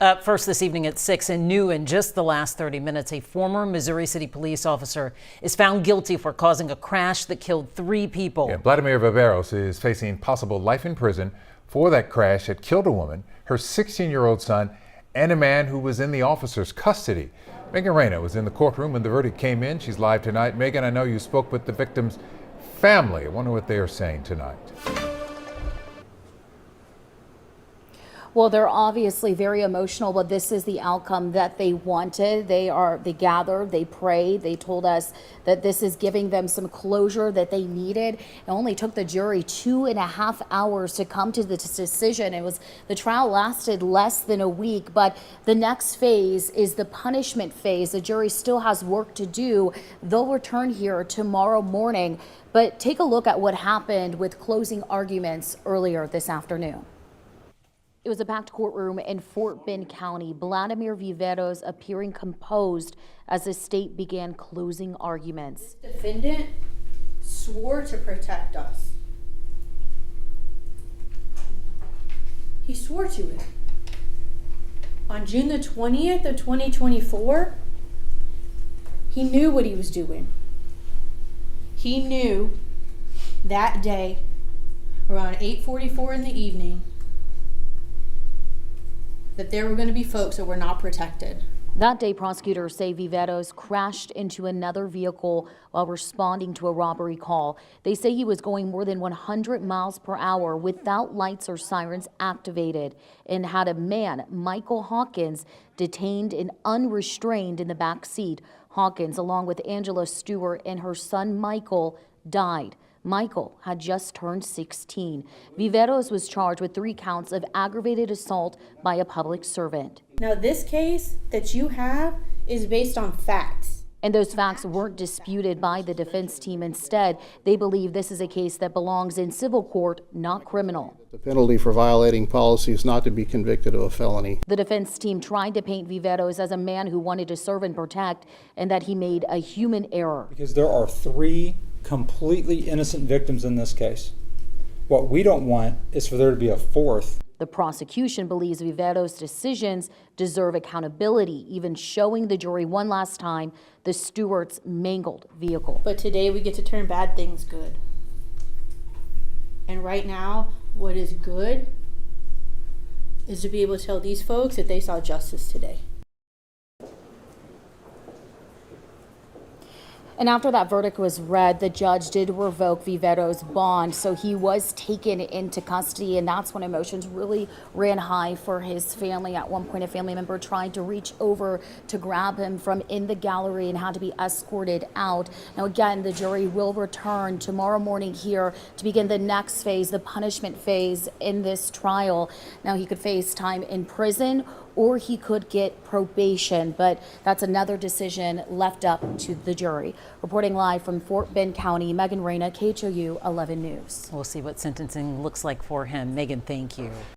Up first this evening at 6 and new in just the last 30 minutes, a former Missouri City police officer is found guilty for causing a crash that killed 3 people. Blademir Viveros is facing possible life in prison for that crash that killed a woman, her 16-year-old son, and a man who was in the officer's custody. Megan Reyna was in the courtroom when the verdict came in. She's live tonight. Megan, I know you spoke with the victim's family. I wonder what they are saying tonight. Well, they're obviously very emotional, but this is the outcome that they wanted. They gathered, they prayed, they told us that this is giving them some closure that they needed. It only took the jury 2.5 hours to come to this decision. The trial lasted less than a week, but the next phase is the punishment phase. The jury still has work to do. They'll return here tomorrow morning, but take a look at what happened with closing arguments earlier this afternoon. It was a packed courtroom in Fort Bend County. Blademir Viveros appearing composed as the state began closing arguments. This defendant swore to protect us. He swore to it. On June the 20th of 2024, he knew what he was doing. He knew that day around 8:44 in the evening that there were going to be folks that were not protected. That day, prosecutors say Viveros crashed into another vehicle while responding to a robbery call. They say he was going more than 100 miles per hour without lights or sirens activated and had a man, Michael Hawkins, detained and unrestrained in the back seat. Hawkins, along with Angela Stewart and her son Michael, died. Michael had just turned 16. Viveros was charged with 3 counts of aggravated assault by a public servant. Now, this case that you have is based on facts. And those facts weren't disputed by the defense team. Instead, they believe this is a case that belongs in civil court, not criminal. The penalty for violating policy is not to be convicted of a felony. The defense team tried to paint Viveros as a man who wanted to serve and protect, and that he made a human error. Because there are 3 completely innocent victims in this case. What we don't want is for there to be a 4th. The prosecution believes Viveros' decisions deserve accountability, even showing the jury one last time the Stewart's mangled vehicle. But today we get to turn bad things good. And right now, what is good is to be able to tell these folks that they saw justice today. And after that verdict was read, the judge did revoke Viveros' bond, so he was taken into custody, and that's when emotions really ran high for his family. At one point, a family member tried to reach over to grab him from in the gallery and had to be escorted out. Now, again, the jury will return tomorrow morning here to begin the next phase, the punishment phase in this trial. Now, he could face time in prison or he could get probation, but that's another decision left up to the jury. Reporting live from Fort Bend County, Megan Reyna, KHOU 11 News. We'll see what sentencing looks like for him. Megan, thank you.